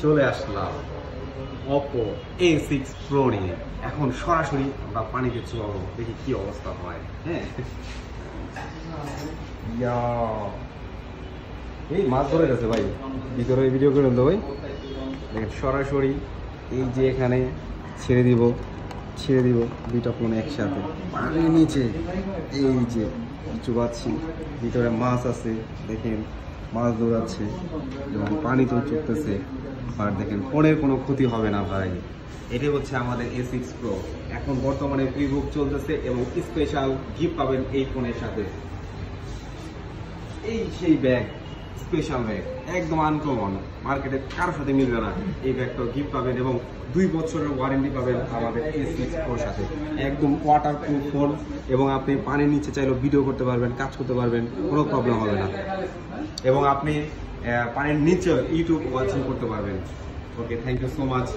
চলে আসলাম Oppo A6 Pro নিয়ে। এখন সরাসরি আমরা পানিতে চলাবো, দেখি কি অবস্থা হয়। হ্যাঁ, এই মাছ ধরে গেছে ভাই, ভিতরে ভিডিও করে দেবো ভাই। দেখেন সরাসরি এই যে এখানে ছেড়ে দিব দুইটা ফোন একসাথে পানির নিচে। এই যে চুবাচ্ছি, ভিতরে মাছ আছে, দেখেন মাছ দৌড়াচ্ছে এবং পানি তো চলতেছে। আর দেখেন ফোনের কোনো ক্ষতি হবে না ভাই। এটি হচ্ছে আমাদের A6 Pro। এখন বর্তমানে প্রিবুক চলতেছে এবং স্পেশাল গিফট পাবেন এই ফোনের সাথে। এই সেই ব্যাগ, স্পেশাল ব্যাগ, একদম আনকমন, মার্কেটে কারোর সাথে মিলবে না। এই ব্যাগটা গিফট পাবেন এবং 2 বছরের ওয়ারেন্টি পাবেন আমাদের A6 Pro সাথে। একদম ওয়াটারপ্রুফ ফোন এবং আপনি পানির নিচে চাইলেও ভিডিও করতে পারবেন, কাজ করতে পারবেন, কোনো প্রবলেম হবে না। এবং আপনি পানির নিচে ইউটিউব ওয়াচিং করতে পারবেন। ওকে, থ্যাংক ইউ সো মাচ।